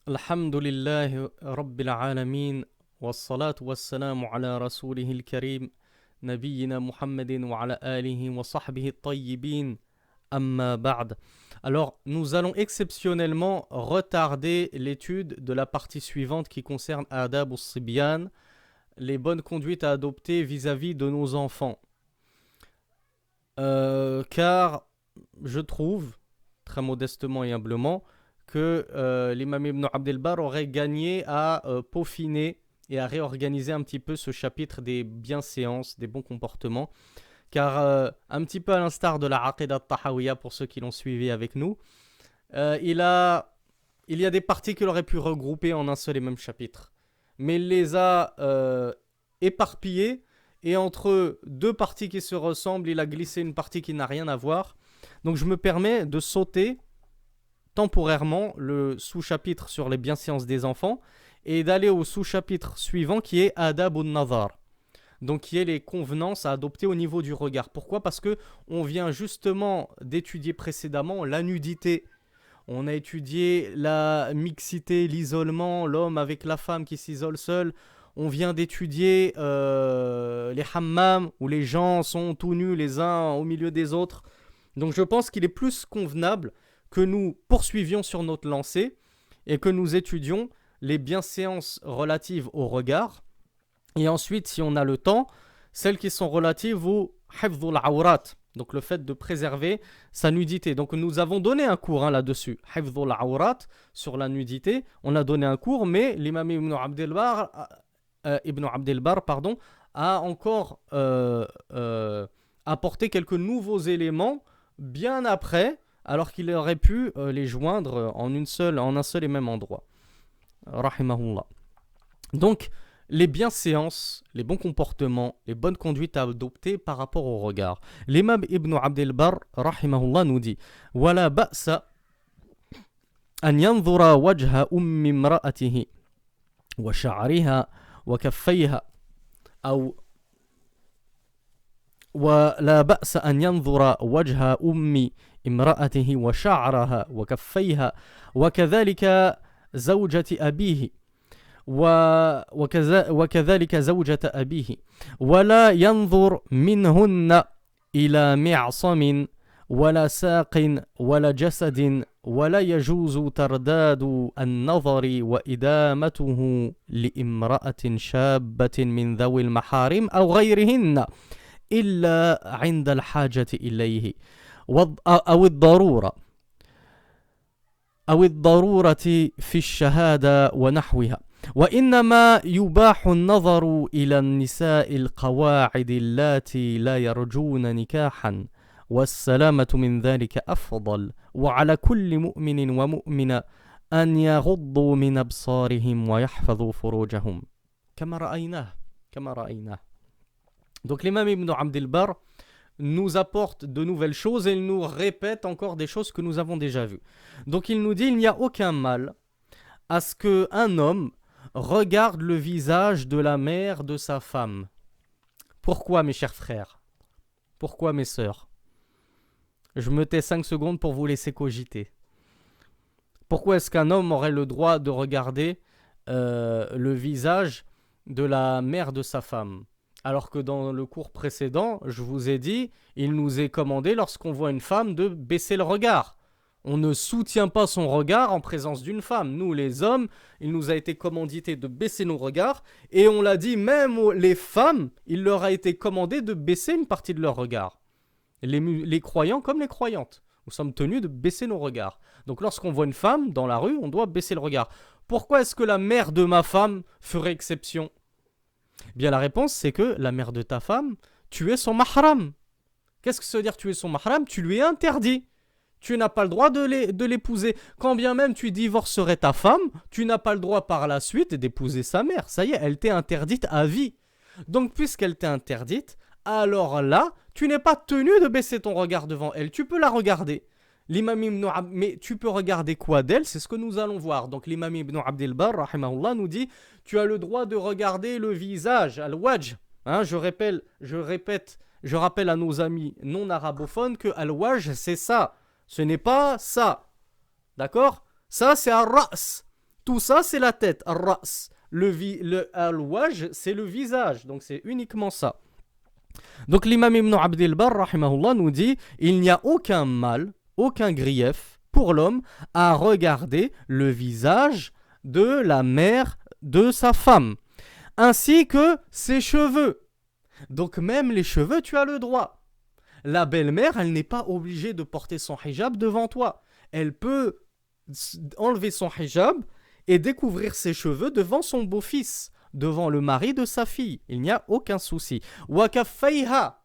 Alhamdulillahi Rabbil Alamin wassalatu wassalamu ala rasulihil karim nabiyyina Muhammadin wa ala alihi wa sahbihi tayyibin amma ba'd. Alors, nous allons exceptionnellement retarder l'étude de la partie suivante qui concerne Adab ou-Sibyan, les bonnes conduites à adopter vis-à-vis de nos enfants. Car je trouve, très modestement et humblement, que l'imam Ibn Abd al-Barr aurait gagné à peaufiner et à réorganiser un petit peu ce chapitre des bienséances, des bons comportements. Car un petit peu à l'instar de la Aqidah al-Tahawiyya, pour ceux qui l'ont suivi avec nous, il y a des parties qu'il aurait pu regrouper en un seul et même chapitre. Mais il les a éparpillées, et entre deux parties qui se ressemblent, il a glissé une partie qui n'a rien à voir. Donc je me permets de sauter temporairement le sous-chapitre sur les bienséances des enfants et d'aller au sous-chapitre suivant qui est Adab al-Nazar. Donc qui est les convenances à adopter au niveau du regard. Pourquoi ? Parce que on vient justement d'étudier précédemment la nudité. On a étudié la mixité, l'isolement, l'homme avec la femme qui s'isole seul. On vient d'étudier les hammams où les gens sont tout nus les uns au milieu des autres. Donc je pense qu'il est plus convenable que nous poursuivions sur notre lancée et que nous étudions les bienséances relatives au regard. Et ensuite, si on a le temps, celles qui sont relatives au hifdhul awrat, donc le fait de préserver sa nudité. Donc nous avons donné un cours là-dessus, hifdhul awrat, sur la nudité. On a donné un cours, mais l'imam Ibn Abd al-Barr, a encore apporté quelques nouveaux éléments bien après, alors qu'il aurait pu les joindre en un seul et même endroit. Rahimahullah. Donc, les bienséances, les bons comportements, les bonnes conduites à adopter par rapport au regard. L'imam Ibn Abd al-Barr, rahimahullah, nous dit « Wala ba'sa an yanzura wajha ummi imra'atihi wa sha'riha wa kaffayha aw ولا بأس أن ينظر وجه أم امرأته وشعرها وكفيها وكذلك زوجة أبيه وكذلك زوجة أبيه ولا ينظر منهن إلى معصم ولا ساق ولا جسد ولا يجوز ترداد النظر وإدامته لامرأة شابة من ذوي المحارم أو غيرهن إلا عند الحاجة إليه أو الضرورة في الشهادة ونحوها وإنما يباح النظر إلى النساء القواعد اللاتي لا يرجون نكاحا والسلامة من ذلك أفضل وعلى كل مؤمن ومؤمنة أن يغضوا من أبصارهم ويحفظوا فروجهم كما رأيناه. Donc l'imam Ibn Abd al-Barr nous apporte de nouvelles choses et il nous répète encore des choses que nous avons déjà vues. Donc il nous dit il n'y a aucun mal à ce qu'un homme regarde le visage de la mère de sa femme. Pourquoi mes chers frères ? Pourquoi mes sœurs ? Je me tais 5 secondes pour vous laisser cogiter. Pourquoi est-ce qu'un homme aurait le droit de regarder le visage de la mère de sa femme ? Alors que dans le cours précédent, je vous ai dit, il nous est commandé lorsqu'on voit une femme de baisser le regard. On ne soutient pas son regard en présence d'une femme. Nous, les hommes, il nous a été commandité de baisser nos regards. Et on l'a dit, même les femmes, il leur a été commandé de baisser une partie de leur regard. Les croyants comme les croyantes. Nous sommes tenus de baisser nos regards. Donc lorsqu'on voit une femme dans la rue, on doit baisser le regard. Pourquoi est-ce que la mère de ma femme ferait exception ? Bien la réponse c'est que la mère de ta femme, tu es son mahram. Qu'est-ce que ça veut dire tu es son mahram ? Tu lui es interdit. Tu n'as pas le droit de l'épouser. Quand bien même tu divorcerais ta femme, tu n'as pas le droit par la suite d'épouser sa mère. Ça y est, elle t'est interdite à vie. Donc puisqu'elle t'est interdite, alors là, tu n'es pas tenu de baisser ton regard devant elle. Tu peux la regarder. Mais tu peux regarder quoi d'elle ? C'est ce que nous allons voir. Donc l'imam Ibn Abd al-Barr, rahimahullah, nous dit tu as le droit de regarder le visage, al-wajh. Je rappelle à nos amis non arabophones que al-wajh, c'est ça. Ce n'est pas ça. D'accord ? Ça, c'est al-ra's. Tout ça, c'est la tête. Ar-ra's. Al-wajh, c'est le visage. Donc, c'est uniquement ça. Donc, l'imam Ibn Abd al-Barr, rahimahullah, nous dit il n'y a aucun mal, aucun grief pour l'homme à regarder le visage de la mère de sa femme, ainsi que ses cheveux. Donc, même les cheveux, tu as le droit. La belle-mère, elle n'est pas obligée de porter son hijab devant toi. Elle peut enlever son hijab et découvrir ses cheveux devant son beau-fils, devant le mari de sa fille. Il n'y a aucun souci. Wakaffayha,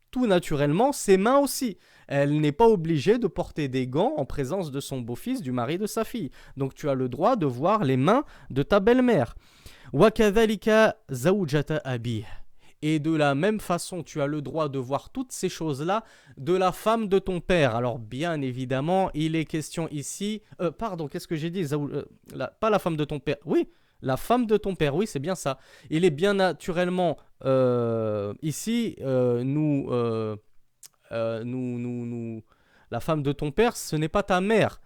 tout naturellement, ses mains aussi. Elle n'est pas obligée de porter des gants en présence de son beau-fils, du mari de sa fille. Donc tu as le droit de voir les mains de ta belle-mère. Wakadhalika zawjata abih. Et de la même façon, tu as le droit de voir toutes ces choses-là de la femme de ton père. Alors, bien évidemment, il est question ici... qu'est-ce que j'ai dit pas la femme de ton père. Oui, la femme de ton père. Oui, c'est bien ça. Il est bien naturellement... ici, la femme de ton père, ce n'est pas ta mère.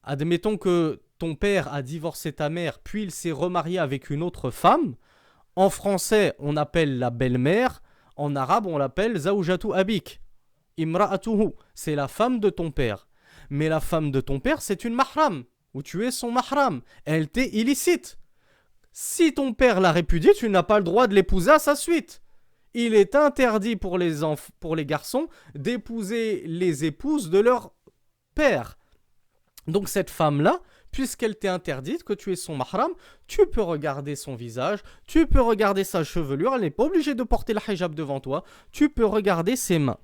Admettons que ton père a divorcé ta mère, puis il s'est remarié avec une autre femme. En français, on appelle la belle-mère. En arabe, on l'appelle zawjatu abik. Imra'atuhu, c'est la femme de ton père. Mais la femme de ton père, c'est une mahram, ou tu es son mahram. Elle t'est illicite. Si ton père l'a répudiée, tu n'as pas le droit de l'épouser à sa suite. Il est interdit pour les garçons d'épouser les épouses de leur père. Donc cette femme-là, puisqu'elle t'est interdite, que tu es son mahram, tu peux regarder son visage, tu peux regarder sa chevelure, elle n'est pas obligée de porter le hijab devant toi, tu peux regarder ses mains.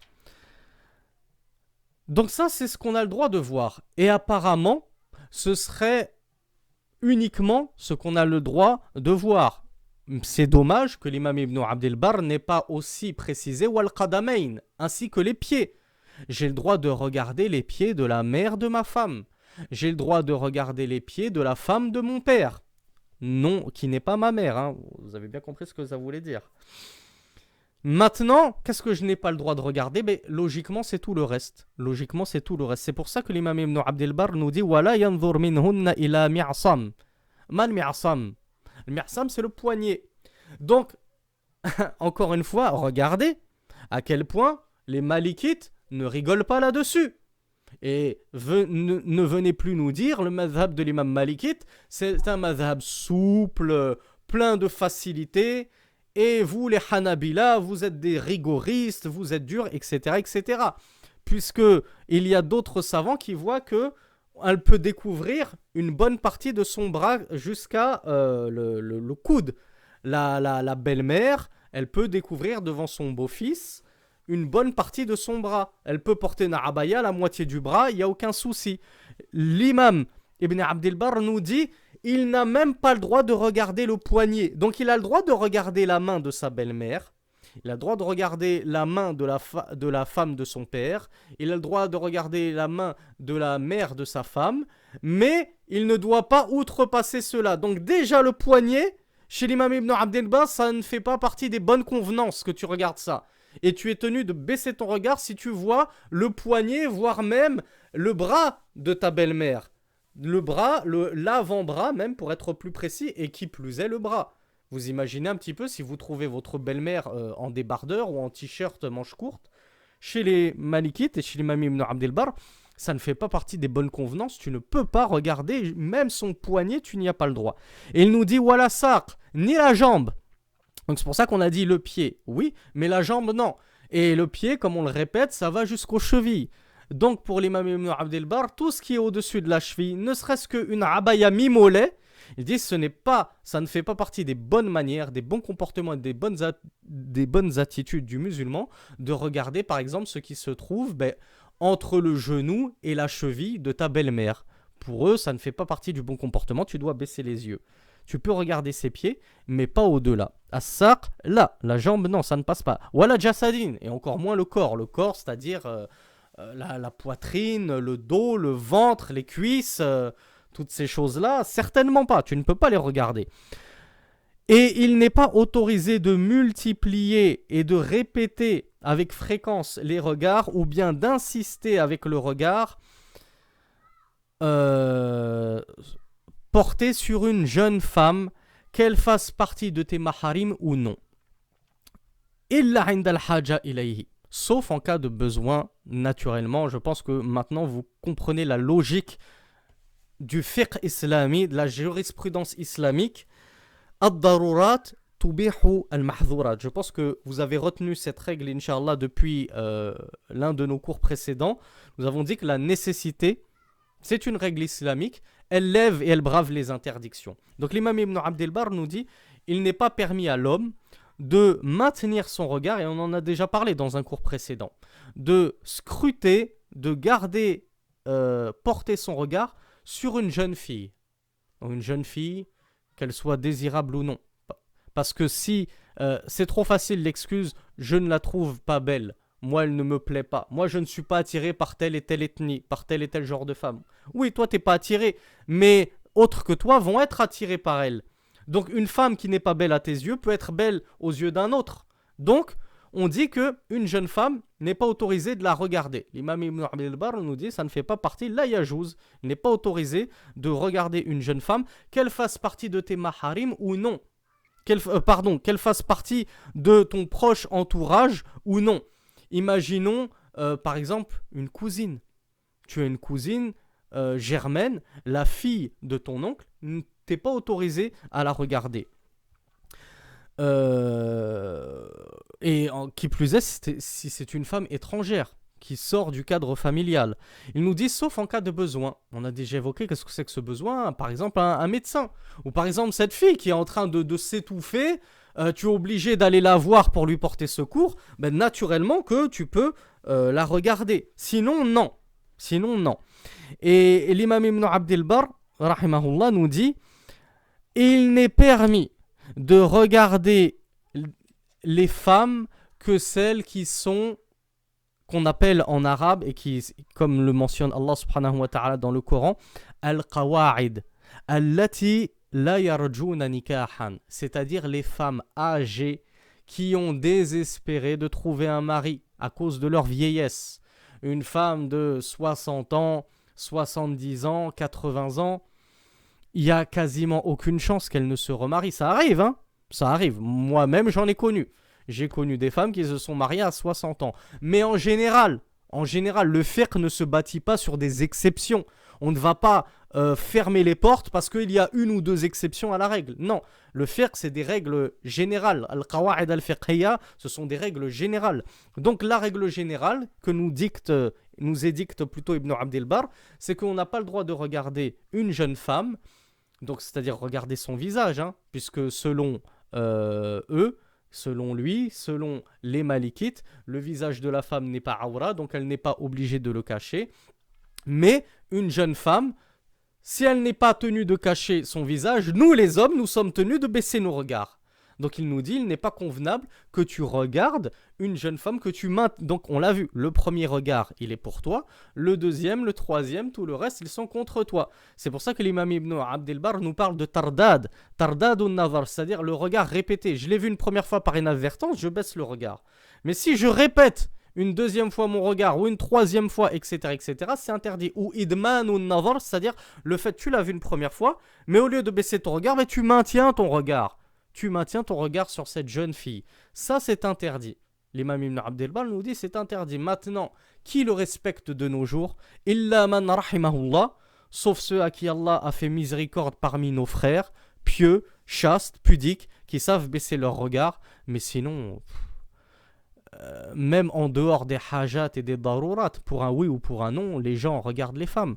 Donc ça, c'est ce qu'on a le droit de voir. Et apparemment, ce serait uniquement ce qu'on a le droit de voir. C'est dommage que l'imam Ibn Abd al-Barr n'ait pas aussi précisé wal qadamayn, ainsi que les pieds. J'ai le droit de regarder les pieds de la mère de ma femme. J'ai le droit de regarder les pieds de la femme de mon père. Non, qui n'est pas ma mère. Hein. Vous avez bien compris ce que ça voulait dire. Maintenant, qu'est-ce que je n'ai pas le droit de regarder? Logiquement, c'est tout le reste. C'est pour ça que l'imam Ibn Abd al-Barr nous dit Wala yanzur minhunna ila mi'asam. Man mi'asam. Le mi'asam, c'est le poignet. Donc, encore une fois, regardez à quel point les malikites ne rigolent pas là-dessus. Et ne venez plus nous dire le madhab de l'imam malikite, c'est un madhab souple, plein de facilité, et vous les Hanabila, vous êtes des rigoristes, vous êtes durs, etc., etc. Puisque il y a d'autres savants qui voient que elle peut découvrir une bonne partie de son bras jusqu'à le coude. La belle-mère, elle peut découvrir devant son beau-fils une bonne partie de son bras. Elle peut porter une abaya, la moitié du bras, il n'y a aucun souci. L'imam Ibn Abd al-Barr nous dit, il n'a même pas le droit de regarder le poignet. Donc il a le droit de regarder la main de sa belle-mère, il a le droit de regarder la main de la femme de son père, il a le droit de regarder la main de la mère de sa femme, mais il ne doit pas outrepasser cela. Donc déjà le poignet, chez l'imam Ibn Abd al-Barr, ça ne fait pas partie des bonnes convenances que tu regardes ça. Et tu es tenu de baisser ton regard si tu vois le poignet, voire même le bras de ta belle-mère. Le bras, l'avant-bras même pour être plus précis, et qui plus est le bras. Vous imaginez un petit peu si vous trouvez votre belle-mère en débardeur ou en t-shirt manche courte. Chez les Malikites et chez l'imam Ibn Abd al-Barr, ça ne fait pas partie des bonnes convenances. Tu ne peux pas regarder même son poignet, tu n'y as pas le droit. Et il nous dit wala saq, ni la jambe. Donc c'est pour ça qu'on a dit le pied, oui, mais la jambe, non. Et le pied, comme on le répète, ça va jusqu'aux chevilles. Donc pour l'imam Ibn Abd al-Barr, tout ce qui est au-dessus de la cheville, ne serait-ce qu'une abaya mi-mollet, ils disent ça ne fait pas partie des bonnes manières, des bons comportements et des bonnes attitudes du musulman de regarder par exemple ce qui se trouve entre le genou et la cheville de ta belle-mère. Pour eux, ça ne fait pas partie du bon comportement, tu dois baisser les yeux. Tu peux regarder ses pieds, mais pas au-delà. As-saq, là, la jambe, non, ça ne passe pas. Wala jasadine, et encore moins le corps. Le corps, c'est-à-dire la poitrine, le dos, le ventre, les cuisses, toutes ces choses-là, certainement pas. Tu ne peux pas les regarder. Et il n'est pas autorisé de multiplier et de répéter avec fréquence les regards, ou bien d'insister avec le regard porter sur une jeune femme, qu'elle fasse partie de tes maharim ou non. Illa inda al-haja ilayhi. Sauf en cas de besoin, naturellement. Je pense que maintenant vous comprenez la logique du fiqh islami, de la jurisprudence islamique. Ad-darurat tubihu al-mahdhurat. Je pense que vous avez retenu cette règle, Inch'Allah, depuis l'un de nos cours précédents. Nous avons dit que la nécessité, c'est une règle islamique, elle lève et elle brave les interdictions. Donc l'imam Ibn Abd al-Barr nous dit, il n'est pas permis à l'homme de maintenir son regard, et on en a déjà parlé dans un cours précédent, de scruter, de garder, porter son regard sur une jeune fille. Donc une jeune fille, qu'elle soit désirable ou non. Parce que si c'est trop facile l'excuse, je ne la trouve pas belle, moi elle ne me plaît pas, moi je ne suis pas attiré par telle et telle ethnie, par tel et tel genre de femme. Oui, toi t'es pas attiré, mais autres que toi vont être attirés par elle. Donc une femme qui n'est pas belle à tes yeux peut être belle aux yeux d'un autre. Donc on dit qu'une jeune femme n'est pas autorisée de la regarder. L'imam Ibn Abd al-Barr nous dit ça ne fait pas partie, la yajouz, il n'est pas autorisé de regarder une jeune femme, qu'elle fasse partie de tes maharim ou non. Qu'elle fasse partie de ton proche entourage ou non. Imaginons par exemple une cousine. Tu as une cousine germaine, la fille de ton oncle, t'es pas autorisé à la regarder. Qui plus est, si c'est une femme étrangère qui sort du cadre familial. Il nous dit sauf en cas de besoin. On a déjà évoqué qu'est-ce que c'est que ce besoin. Par exemple, un médecin. Ou par exemple, cette fille qui est en train de s'étouffer. Tu es obligé d'aller la voir pour lui porter secours. Ben, naturellement que tu peux la regarder. Sinon, non. Et l'imam Ibn Abd al-Barr, rahimahullah, nous dit il n'est permis de regarder les femmes que celles qui sont, qu'on appelle en arabe, et qui, comme le mentionne Allah subhanahu wa ta'ala dans le Coran, al-qawa'id, allati la yarjuna nikahan, c'est-à-dire les femmes âgées qui ont désespéré de trouver un mari à cause de leur vieillesse. Une femme de 60 ans, 70 ans, 80 ans, il n'y a quasiment aucune chance qu'elle ne se remarie. Ça arrive, hein? Ça arrive. Moi-même, j'en ai connu. J'ai connu des femmes qui se sont mariées à 60 ans. Mais en général, le fiqh ne se bâtit pas sur des exceptions. On ne va pas fermer les portes parce qu'il y a une ou deux exceptions à la règle. Non, le fiqh, c'est des règles générales. Al-qawa'id al-fiqhiyya, ce sont des règles générales. Donc la règle générale que nous édicte plutôt Ibn Abd al-Barr, c'est qu'on n'a pas le droit de regarder une jeune femme, donc c'est-à-dire regarder son visage, hein, puisque selon selon lui, selon les malikites, le visage de la femme n'est pas awra, donc elle n'est pas obligée de le cacher. Mais une jeune femme, si elle n'est pas tenue de cacher son visage, nous les hommes, nous sommes tenus de baisser nos regards. Donc il nous dit, il n'est pas convenable que tu regardes une jeune femme que tu maintiens. Donc on l'a vu, le premier regard, il est pour toi. Le deuxième, le troisième, tout le reste, ils sont contre toi. C'est pour ça que l'imam Ibn Abd al-Barr nous parle de tardad. Tardad ou nazar, c'est-à-dire le regard répété. Je l'ai vu une première fois par inadvertance, je baisse le regard. Mais si je répète une deuxième fois mon regard ou une troisième fois, etc., c'est interdit. Ou idman ou nazar, c'est-à-dire le fait tu l'as vu une première fois, mais au lieu de baisser ton regard, tu maintiens ton regard. Tu maintiens ton regard sur cette jeune fille. Ça, c'est interdit. L'imam Ibn Abd al-Barr nous dit c'est interdit. Maintenant, qui le respecte de nos jours? Illa man rahimahullah, sauf ceux à qui Allah a fait miséricorde parmi nos frères, pieux, chastes, pudiques, qui savent baisser leur regard. Mais sinon, même en dehors des hajat et des darurat, pour un oui ou pour un non, les gens regardent les femmes.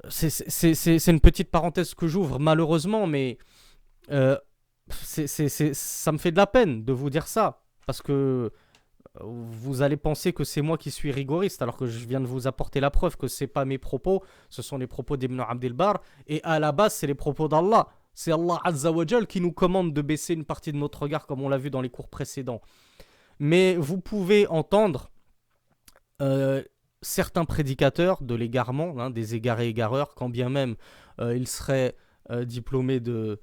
C'est une petite parenthèse que j'ouvre, malheureusement, mais ça me fait de la peine de vous dire ça, parce que vous allez penser que c'est moi qui suis rigoriste, alors que je viens de vous apporter la preuve que c'est pas mes propos, ce sont les propos d'Ibn Abd al-Barr, et à la base c'est les propos d'Allah. C'est Allah Azza wa Jal qui nous commande de baisser une partie de notre regard, comme on l'a vu dans les cours précédents. Mais vous pouvez entendre certains prédicateurs de l'égarement, hein, des égarés égareurs, quand bien même ils seraient diplômés de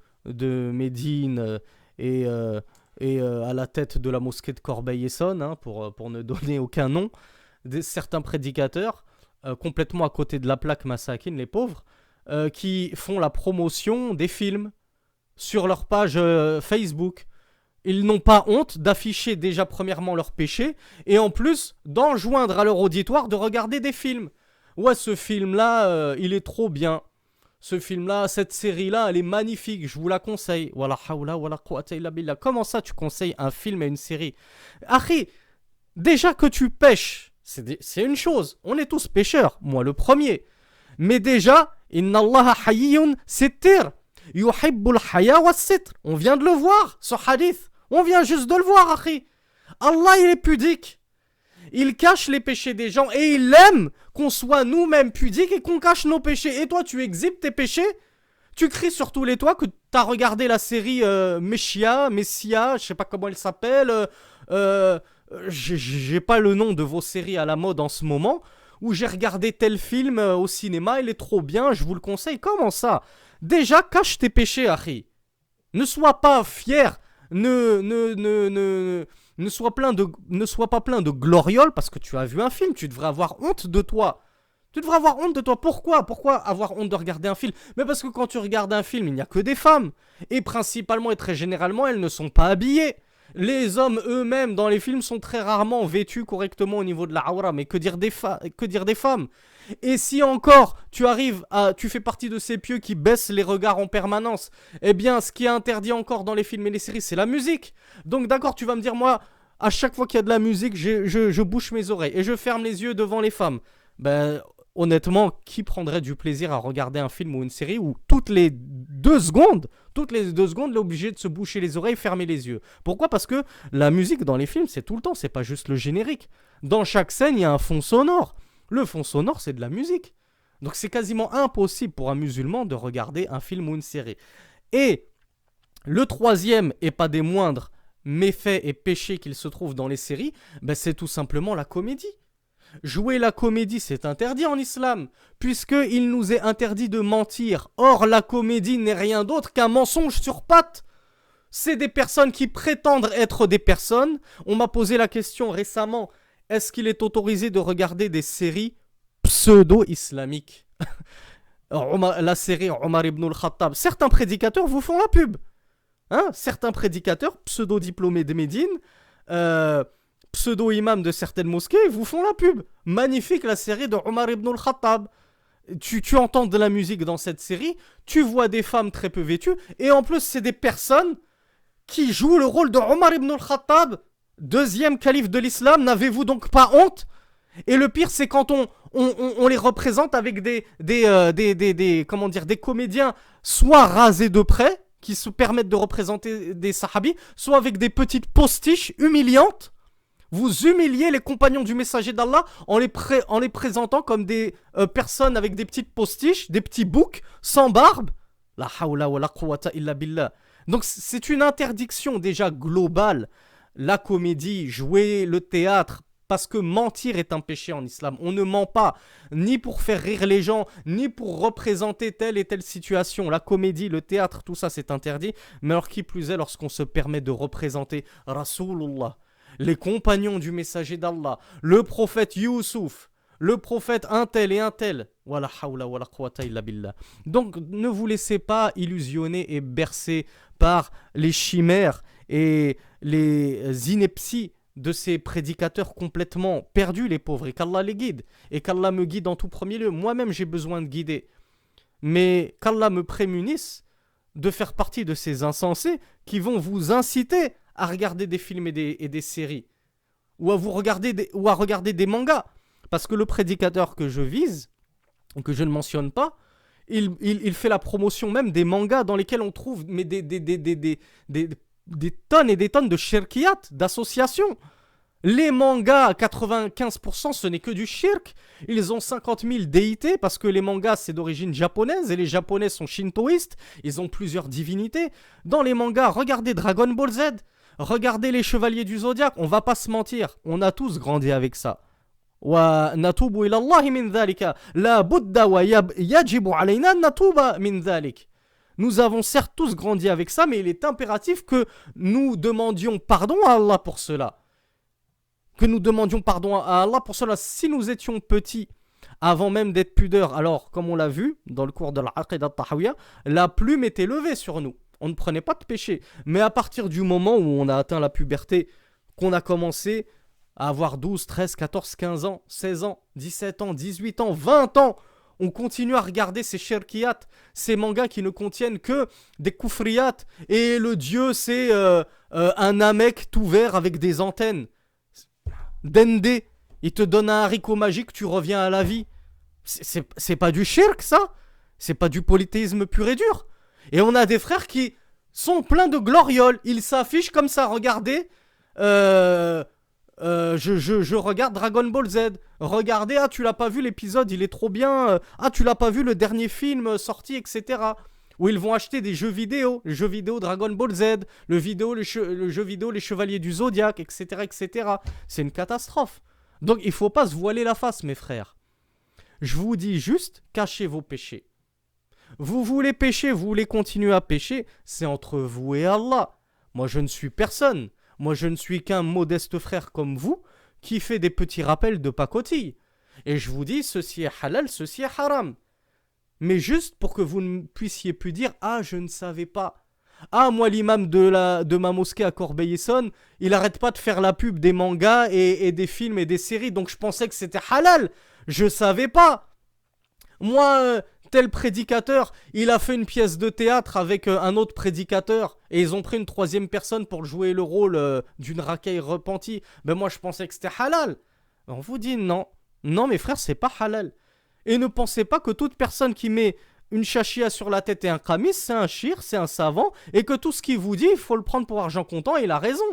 Médine et à la tête de la mosquée de Corbeil-Essonne, hein, pour ne donner aucun nom, certains prédicateurs complètement à côté de la plaque masakin, les pauvres, qui font la promotion des films sur leur page Facebook. Ils n'ont pas honte d'afficher déjà premièrement leur péché et en plus d'enjoindre à leur auditoire de regarder des films. Ouais, ce film-là, il est trop bien. Ce film-là, cette série-là, elle est magnifique, je vous la conseille. Wala hawla wala quwwata illa billah. Comment ça, tu conseilles un film et une série? Akhi, déjà que tu pêches, c'est une chose. On est tous pêcheurs, moi le premier. Mais déjà, inna Allah hayyun sittir. Yuhibbul haya wa sitr. On vient de le voir, ce hadith. On vient juste de le voir, akhi. Allah, il est pudique. Il cache les péchés des gens et il aime qu'on soit nous-mêmes pudiques et qu'on cache nos péchés. Et toi, tu exhibes tes péchés? Tu cries sur tous les toits que t'as regardé la série Messia, je sais pas comment elle s'appelle. J'ai pas le nom de vos séries à la mode en ce moment. Où j'ai regardé tel film au cinéma, il est trop bien, je vous le conseille. Comment ça? Déjà, cache tes péchés, Harry. Ne sois pas fier. Ne sois pas plein de glorioles parce que tu as vu un film. Tu devrais avoir honte de toi. Tu devrais avoir honte de toi. Pourquoi avoir honte de regarder un film? Mais parce que quand tu regardes un film, il n'y a que des femmes. Et principalement et très généralement, elles ne sont pas habillées. Les hommes eux-mêmes dans les films sont très rarement vêtus correctement au niveau de la aura. Mais que dire des femmes? Et si encore tu fais partie de ces pieux qui baissent les regards en permanence, eh bien ce qui est interdit encore dans les films et les séries, c'est la musique. Donc d'accord, tu vas me dire, moi, à chaque fois qu'il y a de la musique, je bouche mes oreilles et je ferme les yeux devant les femmes. Ben honnêtement, qui prendrait du plaisir à regarder un film ou une série où toutes les 2 secondes, il est obligé de se boucher les oreilles, fermer les yeux? Pourquoi? Parce que la musique dans les films, c'est tout le temps, c'est pas juste le générique. Dans chaque scène, il y a un fond sonore. Le fond sonore, c'est de la musique. Donc c'est quasiment impossible pour un musulman de regarder un film ou une série. Et le troisième, et pas des moindres, méfaits et péchés qu'il se trouve dans les séries, ben c'est tout simplement la comédie. Jouer la comédie, c'est interdit en islam, puisqu'il nous est interdit de mentir. Or, la comédie n'est rien d'autre qu'un mensonge sur pattes. C'est des personnes qui prétendent être des personnes. On m'a posé la question récemment, est-ce qu'il est autorisé de regarder des séries pseudo-islamiques? La série Omar ibn al-Khattab. Certains prédicateurs vous font la pub. Certains prédicateurs, pseudo-diplômés de Médine, pseudo-imams de certaines mosquées, vous font la pub. Magnifique la série de Omar ibn al-Khattab. Tu entends de la musique dans cette série, tu vois des femmes très peu vêtues, et en plus c'est des personnes qui jouent le rôle de Omar ibn al-Khattab, deuxième calife de l'islam. N'avez-vous donc pas honte? Et le pire, c'est quand on les représente avec des comédiens soit rasés de près, qui se permettent de représenter des sahabis, soit avec des petites postiches humiliantes. Vous humiliez les compagnons du messager d'Allah en les présentant comme des personnes avec des petites postiches, des petits boucs, sans barbe. La hawla wa la quwwata illa billah. Donc c'est une interdiction déjà globale. La comédie, jouer le théâtre, parce que mentir est un péché en islam. On ne ment pas, ni pour faire rire les gens, ni pour représenter telle et telle situation. La comédie, le théâtre, tout ça c'est interdit. Mais alors qui plus est lorsqu'on se permet de représenter Rasulullah, les compagnons du messager d'Allah, le prophète Youssouf, le prophète un tel et un tel. Wala hawla wala quwwata illa billah. Donc ne vous laissez pas illusionner et bercer par les chimères et les inepties de ces prédicateurs complètement perdus, les pauvres, et qu'Allah les guide, et qu'Allah me guide en tout premier lieu. Moi-même j'ai besoin de guider, mais qu'Allah me prémunisse de faire partie de ces insensés qui vont vous inciter à regarder des films et des séries, ou à regarder des mangas. Parce que le prédicateur que je vise, que je ne mentionne pas, il fait la promotion même des mangas dans lesquels on trouve des tonnes et des tonnes de shirkiyat, d'associations. Les mangas, 95%, ce n'est que du shirk. Ils ont 50 000 déités parce que les mangas, c'est d'origine japonaise et les japonais sont shintoïstes. Ils ont plusieurs divinités. Dans les mangas, regardez Dragon Ball Z, regardez les Chevaliers du Zodiaque. On va pas se mentir, on a tous grandi avec ça. Wa natubu ila Allah min dhalika. La budda wa yajibu alayna natuba min dhalik. Nous avons certes tous grandi avec ça, mais il est impératif que nous demandions pardon à Allah pour cela. Si nous étions petits avant même d'être pudeur. Alors, comme on l'a vu dans le cours de l'Aqidah al-Tahawiyya, la plume était levée sur nous. On ne prenait pas de péché. Mais à partir du moment où on a atteint la puberté, qu'on a commencé à avoir 12, 13, 14, 15 ans, 16 ans, 17 ans, 18 ans, 20 ans, on continue à regarder ces shirkiyat, ces mangas qui ne contiennent que des koufriyat, et le dieu c'est un namek tout vert avec des antennes. Dende, il te donne un haricot magique, tu reviens à la vie. C'est pas du shirk ça. C'est pas du polythéisme pur et dur. Et on a des frères qui sont pleins de glorioles. Ils s'affichent comme ça, regardez. Je regarde Dragon Ball Z. Regardez, ah tu l'as pas vu l'épisode, il est trop bien. Ah tu l'as pas vu le dernier film sorti, etc. Où ils vont acheter des jeux vidéo, les jeux vidéo Dragon Ball Z, le jeu vidéo Les Chevaliers du Zodiaque, etc., etc. C'est une catastrophe. Donc il faut pas se voiler la face, mes frères. Je vous dis juste, cachez vos péchés. Vous voulez pécher, vous voulez continuer à pécher, c'est entre vous et Allah. Moi je ne suis personne. Moi je ne suis qu'un modeste frère comme vous qui fait des petits rappels de pacotille. Et je vous dis, ceci est halal, ceci est haram. Mais juste pour que vous ne puissiez plus dire « Ah, je ne savais pas ». Ah, moi l'imam de ma mosquée à Corbeil-Essonnes, il arrête pas de faire la pub des mangas et des films et des séries, donc je pensais que c'était halal. Je savais pas. Moi, tel prédicateur, il a fait une pièce de théâtre avec un autre prédicateur et ils ont pris une troisième personne pour jouer le rôle d'une racaille repentie. Ben moi, je pensais que c'était halal. On vous dit non. Non, mes frères, c'est pas halal. Et ne pensez pas que toute personne qui met une chachia sur la tête et un khamis, c'est un shir, c'est un savant, et que tout ce qu'il vous dit, il faut le prendre pour argent comptant, et il a raison.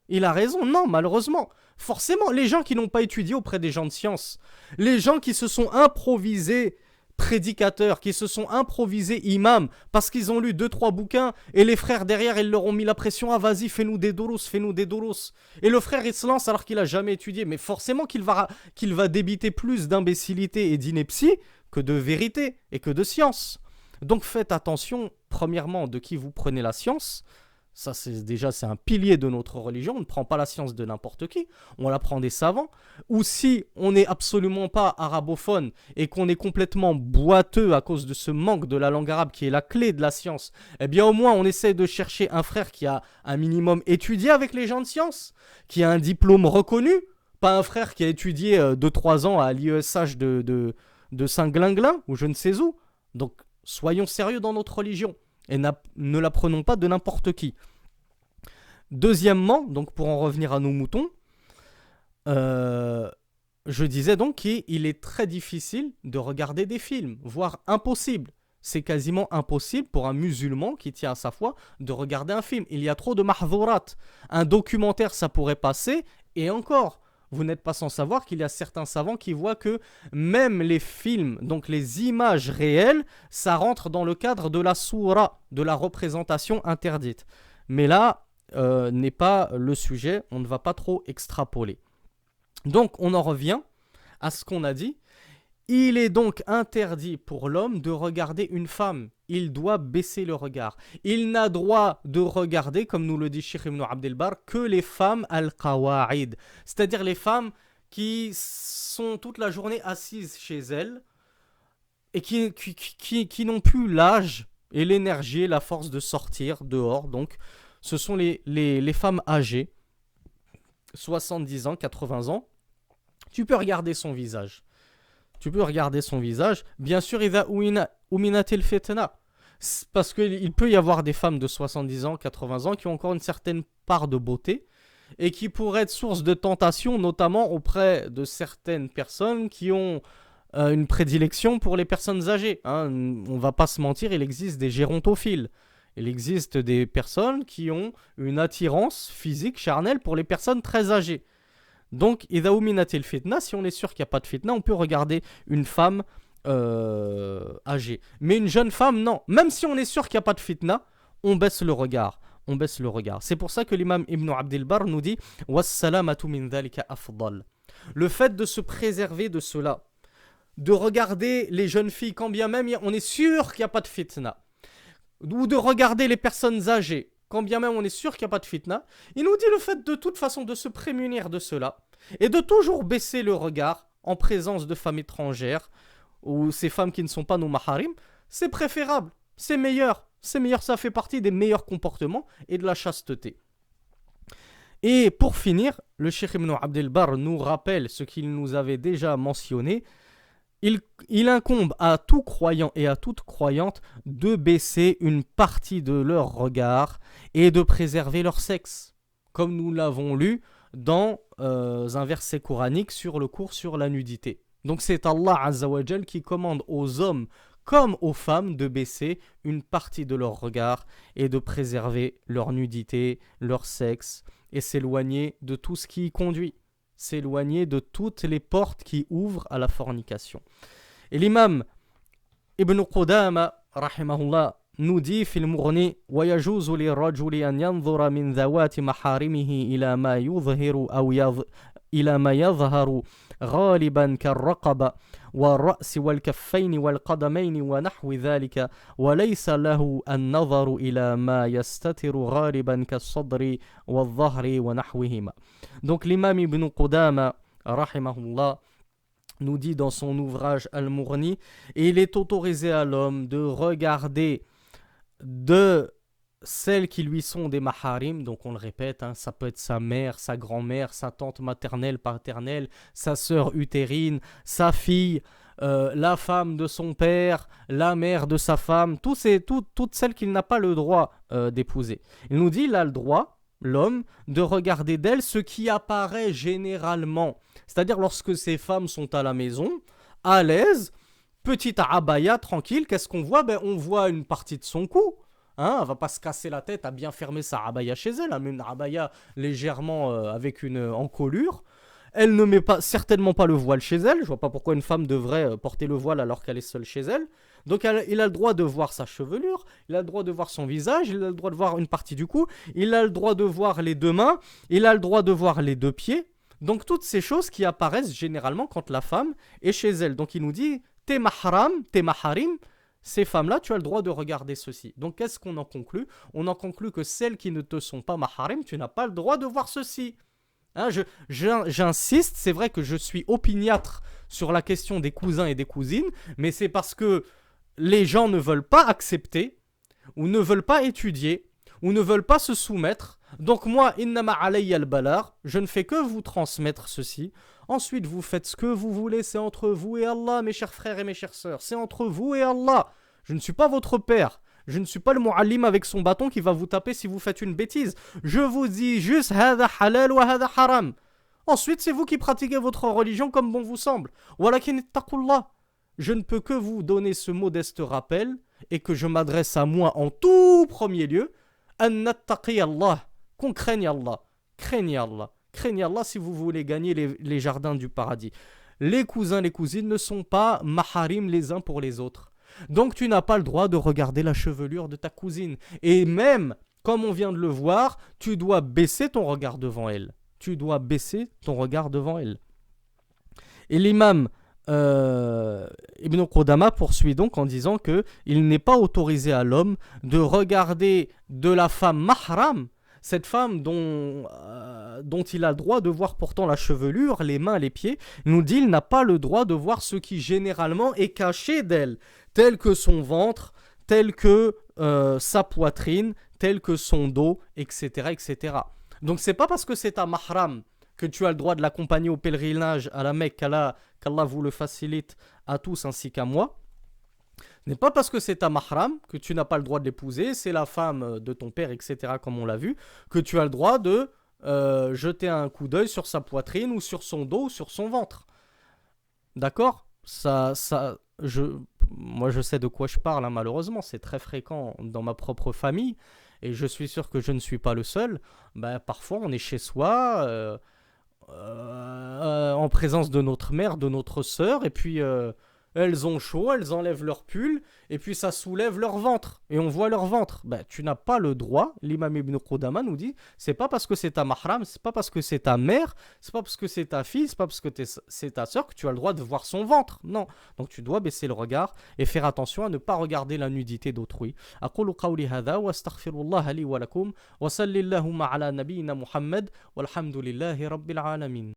Il a raison, non, malheureusement. Forcément, les gens qui n'ont pas étudié auprès des gens de science, les gens qui se sont improvisés prédicateurs, qui se sont improvisés imams, parce qu'ils ont lu 2-3 bouquins, et les frères derrière, ils leur ont mis la pression, ah vas-y, fais-nous des dourous, fais-nous des dourous. Et le frère, il se lance alors qu'il a jamais étudié, mais forcément qu'il va débiter plus d'imbécilité et d'ineptie que de vérité et que de science. Donc faites attention, premièrement, de qui vous prenez la science. Ça, c'est un pilier de notre religion. On ne prend pas la science de n'importe qui. On la prend des savants. Ou si on n'est absolument pas arabophone et qu'on est complètement boiteux à cause de ce manque de la langue arabe qui est la clé de la science, eh bien au moins on essaie de chercher un frère qui a un minimum étudié avec les gens de science, qui a un diplôme reconnu, pas un frère qui a étudié 2-3 ans à l'IESH de Saint-Glinglin ou je ne sais où. Donc soyons sérieux dans notre religion. Et ne la prenons pas de n'importe qui. Deuxièmement, donc pour en revenir à nos moutons, je disais donc qu'il est très difficile de regarder des films, voire impossible. C'est quasiment impossible pour un musulman qui tient à sa foi de regarder un film. Il y a trop de mahdhourat. Un documentaire, ça pourrait passer, et encore. Vous n'êtes pas sans savoir qu'il y a certains savants qui voient que même les films, donc les images réelles, ça rentre dans le cadre de la soura, de la représentation interdite. Mais là, n'est pas le sujet, on ne va pas trop extrapoler. Donc on en revient à ce qu'on a dit. Il est donc interdit pour l'homme de regarder une femme. Il doit baisser le regard. Il n'a droit de regarder, comme nous le dit Cheikh Ibn Abdel Bar, que les femmes al-qawa'id. C'est-à-dire les femmes qui sont toute la journée assises chez elles et qui n'ont plus l'âge et l'énergie et la force de sortir dehors. Donc ce sont les femmes âgées, 70 ans, 80 ans. Tu peux regarder son visage. Bien sûr, il va uminatil fitna. Parce qu'il peut y avoir des femmes de 70 ans, 80 ans qui ont encore une certaine part de beauté et qui pourraient être source de tentation, notamment auprès de certaines personnes qui ont une prédilection pour les personnes âgées. Hein. On ne va pas se mentir, il existe des gérontophiles. Il existe des personnes qui ont une attirance physique, charnelle pour les personnes très âgées. Donc, idha uminatil fitna, si on est sûr qu'il n'y a pas de fitna, on peut regarder une femme âgée. Mais une jeune femme, non. Même si on est sûr qu'il n'y a pas de fitna, on baisse le regard. C'est pour ça que l'imam Ibn Abdel Bar nous dit « Wassalamatu min dhalika afdal ». Le fait de se préserver de cela, de regarder les jeunes filles, quand bien même on est sûr qu'il n'y a pas de fitna, ou de regarder les personnes âgées, quand bien même on est sûr qu'il n'y a pas de fitna, il nous dit le fait de toute façon de se prémunir de cela, et de toujours baisser le regard en présence de femmes étrangères ou ces femmes qui ne sont pas nos maharim, c'est préférable, c'est meilleur, ça fait partie des meilleurs comportements et de la chasteté. Et pour finir, le Cheikh Ibn Abd el-Barr nous rappelle ce qu'il nous avait déjà mentionné. Il incombe à tout croyant et à toute croyante de baisser une partie de leur regard et de préserver leur sexe, comme nous l'avons lu dans un verset coranique sur le cours sur la nudité. Donc c'est Allah Azza wa Jal qui commande aux hommes comme aux femmes de baisser une partie de leur regard et de préserver leur nudité, leur sexe et s'éloigner de tout ce qui y conduit. S'éloigner de toutes les portes qui ouvrent à la fornication. Et l'imam Ibn Qudama, rahimahullah, nous dit في المغني ويجوز للرجل أن ينظر من ذوات محارمه إلى ما يظهر غالبا كالرقبة والرأس والكفين والقدمين ونحو ذلك وليس له النظر إلى ما يستتر غالبا كالصدر والظهر ونحوهما. Donc l'imam Ibn Qudama, rahimahullah, nous dit dans son ouvrage Al-Mughni, et il est autorisé à l'homme de regarder de celles qui lui sont des maharim, donc on le répète, ça peut être sa mère, sa grand-mère, sa tante maternelle, paternelle, sa sœur utérine, sa fille, la femme de son père, la mère de sa femme, toutes celles qu'il n'a pas le droit d'épouser. Il nous dit, il a le droit, l'homme, de regarder d'elles ce qui apparaît généralement. C'est-à-dire lorsque ces femmes sont à la maison, à l'aise, petite abaya, tranquille, qu'est-ce qu'on voit? On voit une partie de son cou. Elle va pas se casser la tête à bien fermer sa abaya chez elle, mais une abaya légèrement avec une encolure. Elle ne met certainement pas le voile chez elle. Je vois pas pourquoi une femme devrait porter le voile alors qu'elle est seule chez elle. Donc il a le droit de voir sa chevelure, il a le droit de voir son visage, il a le droit de voir une partie du cou, il a le droit de voir les deux mains, il a le droit de voir les deux pieds. Donc toutes ces choses qui apparaissent généralement quand la femme est chez elle. Donc il nous dit, tes maharim, ces femmes-là, tu as le droit de regarder ceci. Donc qu'est-ce qu'on en conclut? On en conclut que celles qui ne te sont pas maharim, tu n'as pas le droit de voir ceci. J'insiste, c'est vrai que je suis opiniâtre sur la question des cousins et des cousines, mais c'est parce que les gens ne veulent pas accepter, ou ne veulent pas étudier, ou ne veulent pas se soumettre. Donc moi, innama alayya al-balar, je ne fais que vous transmettre ceci. Ensuite, vous faites ce que vous voulez, c'est entre vous et Allah, mes chers frères et mes chères sœurs. C'est entre vous et Allah. Je ne suis pas votre père. Je ne suis pas le muallim avec son bâton qui va vous taper si vous faites une bêtise. Je vous dis juste hada halal wa hada haram. Ensuite, c'est vous qui pratiquez votre religion comme bon vous semble. Walakin ittaqullah. Je ne peux que vous donner ce modeste rappel et que je m'adresse à moi en tout premier lieu. An nattaqi Allah. Qu'on craigne Allah. Craignez Allah. Craignez Allah si vous voulez gagner les jardins du paradis. Les cousins, les cousines ne sont pas maharim les uns pour les autres. Donc tu n'as pas le droit de regarder la chevelure de ta cousine. Et même, comme on vient de le voir, tu dois baisser ton regard devant elle. Tu dois baisser ton regard devant elle. Et l'imam Ibn Qudama poursuit donc en disant que il n'est pas autorisé à l'homme de regarder de la femme mahram, cette femme dont il a le droit de voir pourtant la chevelure, les mains, les pieds. Il nous dit qu'il n'a pas le droit de voir ce qui généralement est caché d'elle, tel que son ventre, tel que sa poitrine, tel que son dos, etc. etc. Donc c'est pas parce que c'est un mahram que tu as le droit de l'accompagner au pèlerinage à la Mecque, qu'Allah vous le facilite à tous ainsi qu'à moi. Ce n'est pas parce que c'est ta mahram que tu n'as pas le droit de l'épouser, c'est la femme de ton père, etc., comme on l'a vu, que tu as le droit de jeter un coup d'œil sur sa poitrine ou sur son dos ou sur son ventre. D'accord? Moi je sais de quoi je parle, malheureusement, c'est très fréquent dans ma propre famille, et je suis sûr que je ne suis pas le seul. Parfois on est chez soi, en présence de notre mère, de notre sœur, et puis elles ont chaud, elles enlèvent leur pull, et puis ça soulève leur ventre, et on voit leur ventre. Tu n'as pas le droit, l'imam Ibn Qudama nous dit, c'est pas parce que c'est ta mahram, c'est pas parce que c'est ta mère, c'est pas parce que c'est ta fille, c'est pas parce que c'est ta sœur que tu as le droit de voir son ventre. Non, donc tu dois baisser le regard et faire attention à ne pas regarder la nudité d'autrui. Aqulu qawli hadha wa astaghfirullah li wa lakum wa sallallahu ala nabiyyina Muhammad walhamdulillahi rabbil alamin.